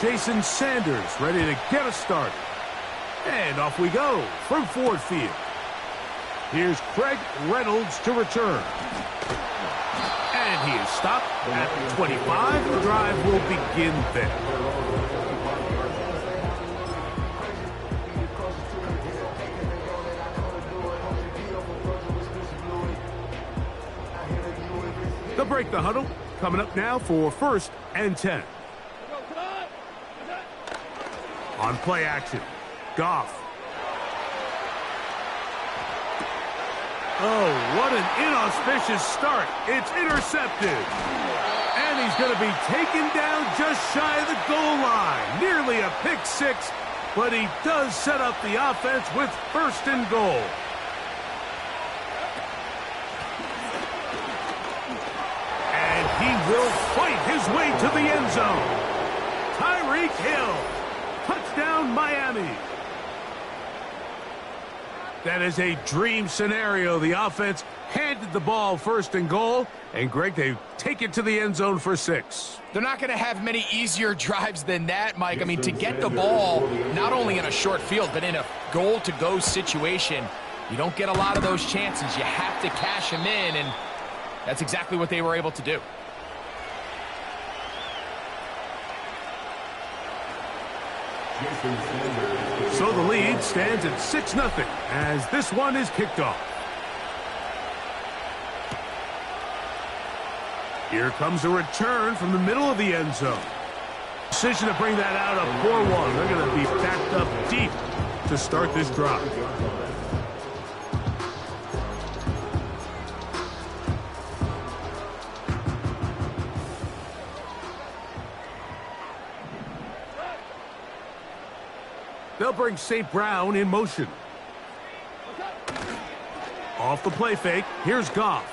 Jason Sanders ready to get us started. And off we go from Ford Field. Here's Craig Reynolds to return. And he is stopped at the 25. The drive will begin there. They'll break the huddle. Coming up now for 1st and 10. On play action, Goff. Oh, what an inauspicious start. It's intercepted. And he's going to be taken down just shy of the goal line. Nearly a pick six, but he does set up the offense with 1st and goal. And he will fight his way to the end zone. Tyreek Hill. Touchdown, Miami. That is a dream scenario. The offense handed the ball 1st and goal. And, Greg, they take it to the end zone for 6. They're not going to have many easier drives than that, Mike. I mean, to get the ball, not only in a short field, but in a goal-to-go situation, you don't get a lot of those chances. You have to cash them in, and that's exactly what they were able to do. So the lead stands at 6-0 as this one is kicked off. Here comes a return from the middle of the end zone. Decision to bring that out, a poor one. They're going to be backed up deep to start this drive. They'll bring St. Brown in motion. Off the play fake, here's Goff.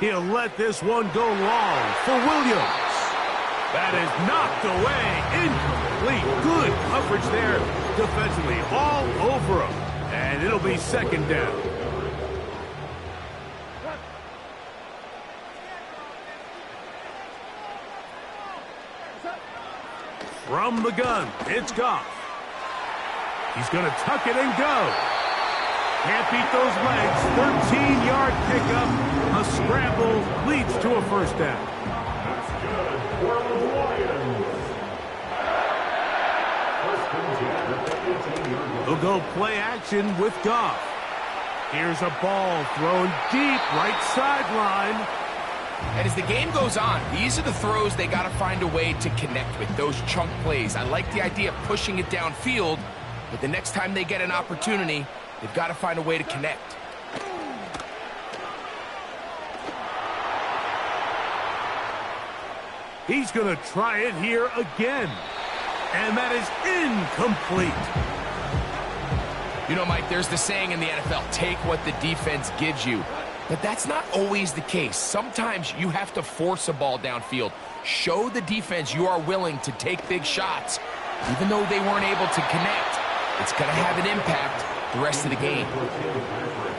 He'll let this one go long for Williams. That is knocked away, incomplete. Good coverage there defensively, all over him. And it'll be 2nd down. From the gun, it's Goff. He's going to tuck it and go. Can't beat those legs. 13-yard pickup. A scramble leads to a 1st down. They'll go play action with Goff. Here's a ball thrown deep right sideline. And as the game goes on, these are the throws they got to find a way to connect with, those chunk plays. I like the idea of pushing it downfield, but the next time they get an opportunity, they've got to find a way to connect. He's going to try it here again. And that is incomplete. You know, Mike, there's the saying in the NFL, take what the defense gives you. But that's not always the case. Sometimes you have to force a ball downfield. Show the defense you are willing to take big shots. Even though they weren't able to connect, it's going to have an impact the rest of the game.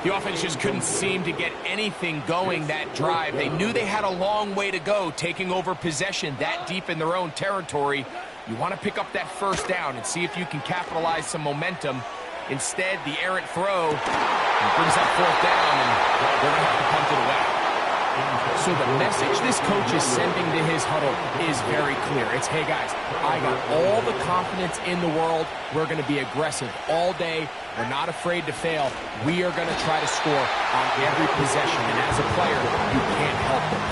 The offense just couldn't seem to get anything going that drive. They knew they had a long way to go, taking over possession that deep in their own territory. You want to pick up that 1st down and see if you can capitalize some momentum. Instead, the errant throw brings that 4th down, and they're going to have to punt it away. So the message this coach is sending to his huddle is very clear. It's, hey guys, I got all the confidence in the world. We're going to be aggressive all day. We're not afraid to fail. We are going to try to score on every possession. And as a player, you can't help but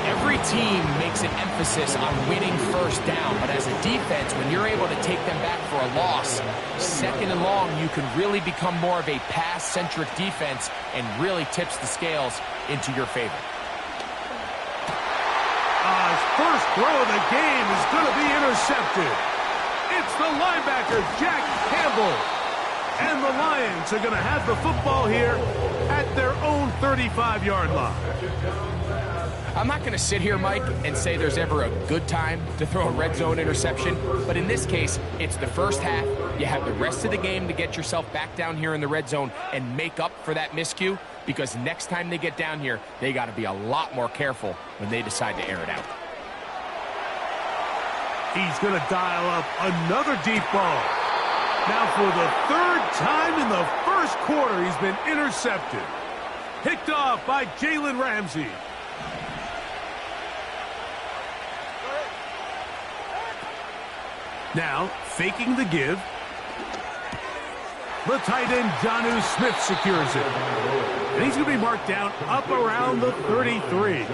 every team makes an emphasis on winning 1st down. But as a defense, when you're able to take them back for a loss, 2nd and long, you can really become more of a pass-centric defense and really tips the scales into your favor. His first throw of the game is going to be intercepted. It's the linebacker, Jack Campbell. And the Lions are going to have the football here at their own 35-yard line. I'm not going to sit here, Mike, and say there's ever a good time to throw a red zone interception, but in this case, it's the 1st half. You have the rest of the game to get yourself back down here in the red zone and make up for that miscue, because next time they get down here, they got to be a lot more careful when they decide to air it out. He's going to dial up another deep ball. Now for the third time in the first quarter, he's been intercepted. Picked off by Jalen Ramsey. Now, faking the give. The tight end, Jonnu Smith, secures it. And he's going to be marked down up around the 33.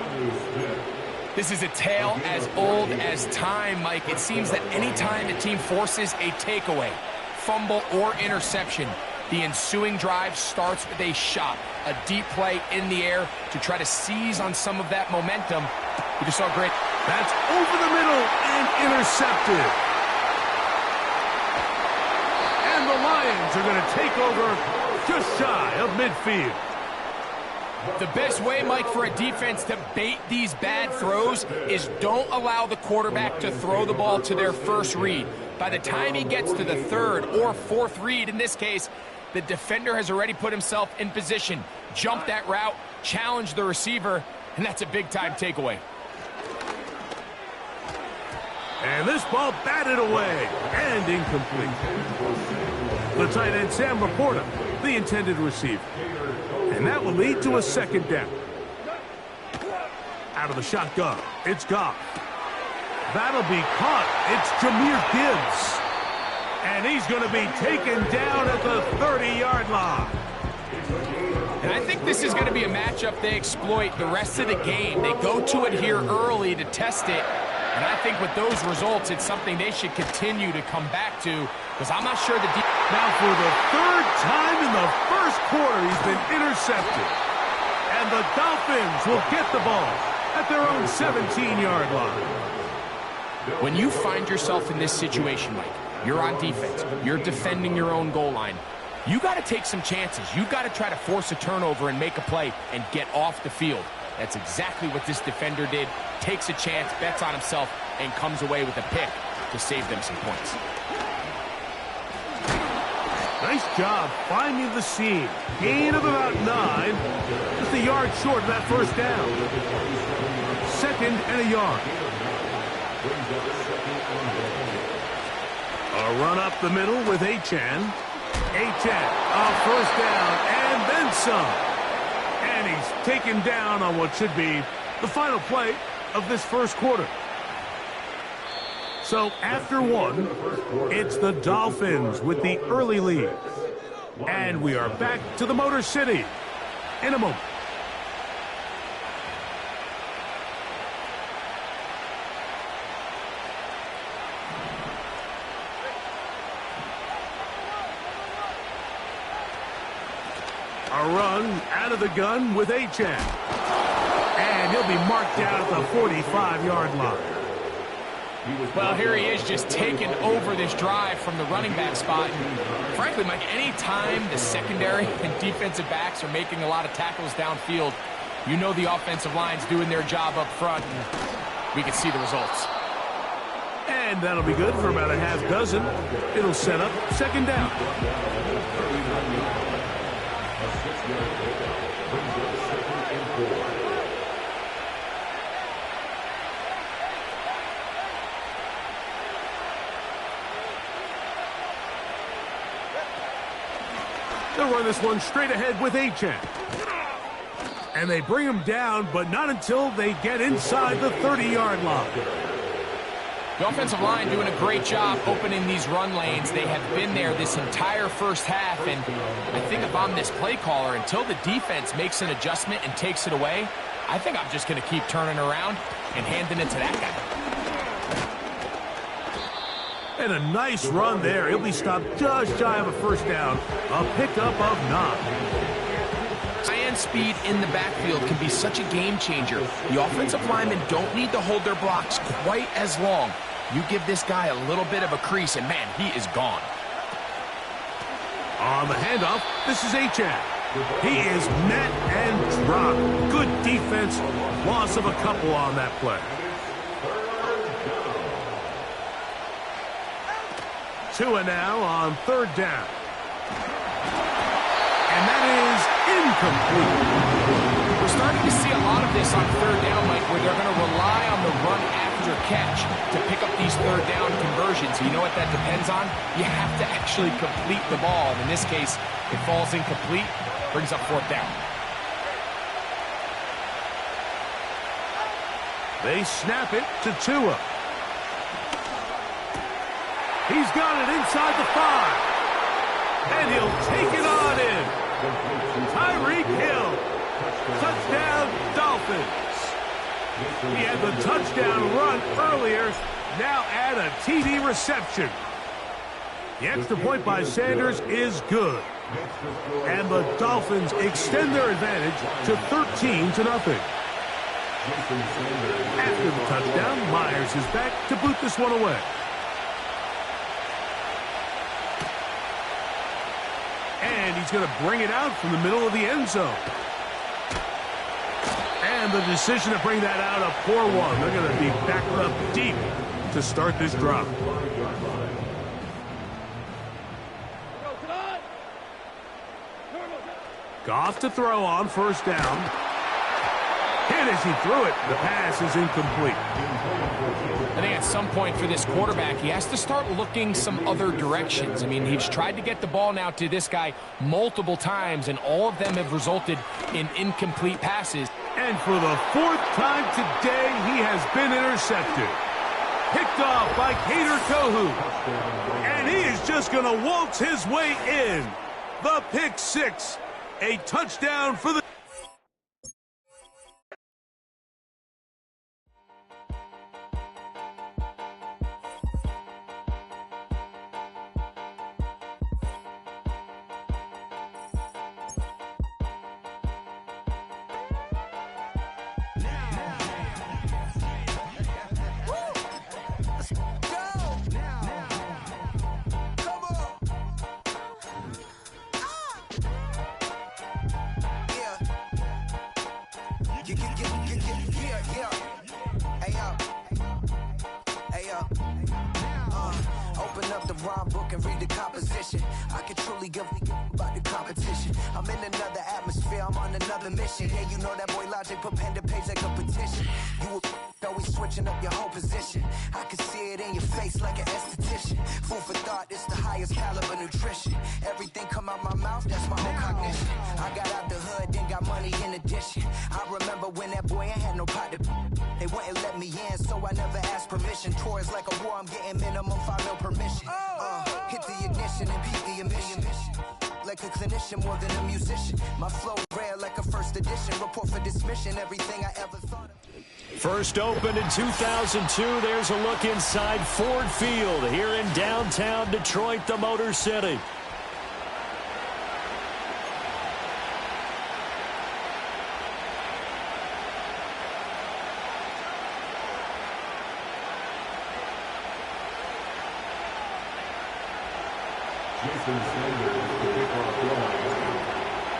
This is a tale as old as time, Mike. It seems that anytime a team forces a takeaway, fumble, or interception, the ensuing drive starts with a shot, a deep play in the air to try to seize on some of that momentum. You just saw great. That's over the middle and intercepted. And the Lions are going to take over just shy of midfield. The best way, Mike, for a defense to bait these bad throws is don't allow the quarterback to throw the ball to their first read. By the time he gets to the third or fourth read, in this case, the defender has already put himself in position, jumped that route, challenged the receiver, and that's a big-time takeaway. And this ball batted away and incomplete. The tight end, Sam Laporta, the intended receiver. And that will lead to a second down. Out of the shotgun, it's Goff. That'll be caught. It's Jahmyr Gibbs. And he's going to be taken down at the 30-yard line. And I think this is going to be a matchup they exploit the rest of the game. They go to it here early to test it. And I think with those results, it's something they should continue to come back to, because I'm not sure the Now for the third time in the first quarter, he's been intercepted. And the Dolphins will get the ball at their own 17-yard line. When you find yourself in this situation, Mike, you're on defense, you're defending your own goal line, you got to take some chances. You got to try to force a turnover and make a play and get off the field. That's exactly what this defender did. Takes a chance, bets on himself, and comes away with a pick to save them some points. Nice job finding the seam. Gain of about 9. Just a yard short of that first down. Second and a yard. A run up the middle with Achane. Achane, a first down, and then some. And he's taken down on what should be the final play of this first quarter. So after one, it's the Dolphins with the early lead. And we are back to the Motor City in a moment. A run out of the gun with Achane. And he'll be marked down at the 45-yard line. Well, here he is just taking over this drive from the running back spot. Frankly, Mike, any time the secondary and defensive backs are making a lot of tackles downfield, you know the offensive line's doing their job up front, and we can see the results. And that'll be good for about a half dozen. It'll set up second down. They'll run this one straight ahead with Achane. And they bring him down, but not until they get inside the 30-yard line. The offensive line doing a great job opening these run lanes. They have been there this entire first half, and I think if I'm this play caller, until the defense makes an adjustment and takes it away, I think I'm just going to keep turning around and handing it to that guy. And a nice run there. He'll be stopped just shy of a first down. A pickup of 9. High-end speed in the backfield can be such a game changer. The offensive linemen don't need to hold their blocks quite as long. You give this guy a little bit of a crease, and man, he is gone. On the handoff, this is Achane. He is met and dropped. Good defense. Loss of a couple on that play. 2 and now on third down. And that is incomplete. We're starting to see a lot of this on third down, Mike, where they're going to rely on the run after after catch to pick up these third down conversions. You know what that depends on? You have to actually complete the ball. And in this case, it falls incomplete, brings up fourth down. They snap it to Tua. He's got it inside the 5. And he'll take it on in. Tyreek Hill. Touchdown, Dolphins. He had the touchdown run earlier. Now add a TD reception. The extra point by Sanders is good. And the Dolphins extend their advantage to 13-0. After the touchdown, Myers is back to boot this one away. And he's going to bring it out from the middle of the end zone. And the decision to bring that out, a poor one. They're going to be backed up deep to start this drive. Goff to throw on first down. And as he threw it, the pass is incomplete. I think at some point for this quarterback, he has to start looking some other directions. I mean, he's tried to get the ball now to this guy multiple times, and all of them have resulted in incomplete passes. And for the 4th time today, he has been intercepted. Picked off by Kader Kohou. And he is just going to waltz his way in. The pick 6. A touchdown for the... Open up the rhyme book and read the composition. I can truly give about the competition. I'm in another atmosphere, I'm on another mission. Yeah, you know that boy Logic put pen to page like a petition. You always switching up your whole position. I can see it in your face like an esthetician. Food for thought, it's the highest caliber nutrition. Everything come out my mouth, that's my own cognition. I got out the hood, then got money in addition. I remember when that boy ain't had no pot to... They wouldn't let me in, so I never asked permission. Tours like a war, I'm getting minimum 5 mil permission. Hit the ignition and beat the emission. Like a clinician more than a musician. My flow rare like a first edition. Report for dismission, everything I ever thought of. First opened in 2002, there's a look inside Ford Field here in downtown Detroit, the Motor City.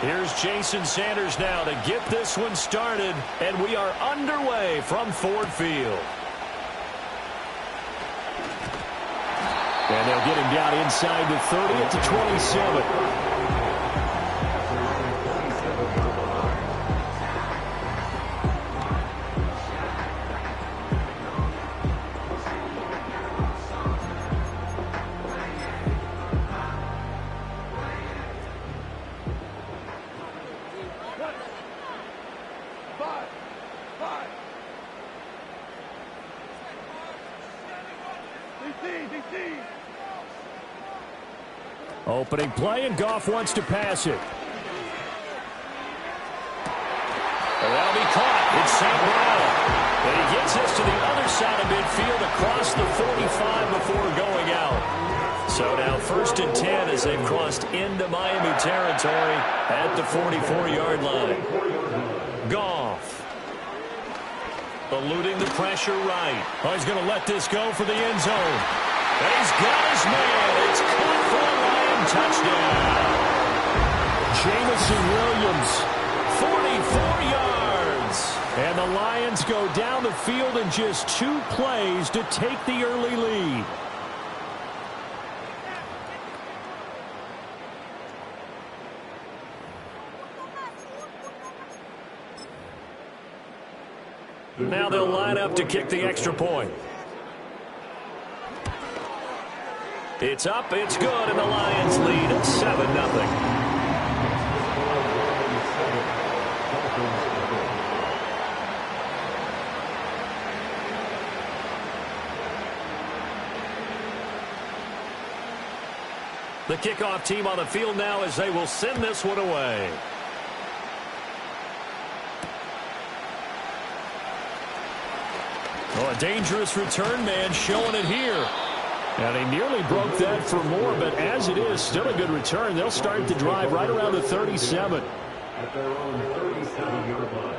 Here's Jason Sanders now to get this one started, and we are underway from Ford Field. And they'll get him down inside the 30 at the 27. Opening play, and Goff wants to pass it. And that'll be caught. It's St. Brown. And he gets us to the other side of midfield across the 45 before going out. So now 1st and 10 as they've crossed into Miami territory at the 44-yard line. Goff. Eluding the pressure right. Oh, he's going to let this go for the end zone. And he's got his man. It's caught for a Lion touchdown. Jamison Williams, 44 yards. And the Lions go down the field in just 2 plays to take the early lead. Now they'll line up to kick the extra point. It's up, it's good, and the Lions lead 7-0. The kickoff team on the field now as they will send this one away. Oh, a dangerous return man showing it here. And he nearly broke that for more, but as it is, still a good return. They'll start the drive right around the 37. At their own 37-yard line.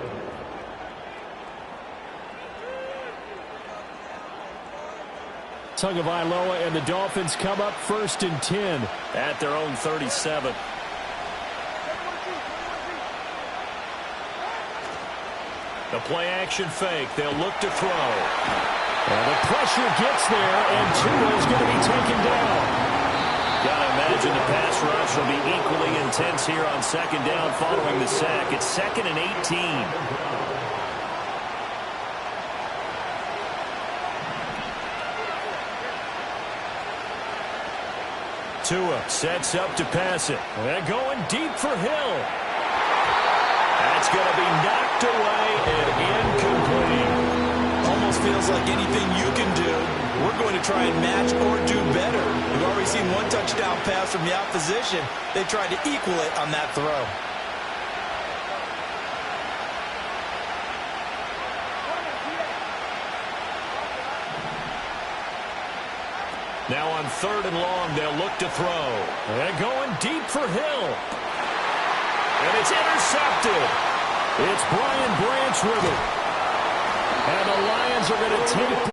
Tagovailoa and the Dolphins come up 1st and 10 at their own 37. The play action fake. They'll look to throw. And the pressure gets there, and Tua is going to be taken down. Got to imagine the pass rush will be equally intense here on 2nd down following the sack. It's 2nd and 18. Tua sets up to pass it. And going deep for Hill. That's going to be knocked away and incomplete. Almost feels like anything you can do, we're going to try and match or do better. We've already seen one touchdown pass from the opposition. They tried to equal it on that throw. Now on 3rd and long, they'll look to throw. And going deep for Hill. And it's intercepted. It's Brian Branch with it. And the Lions are going to take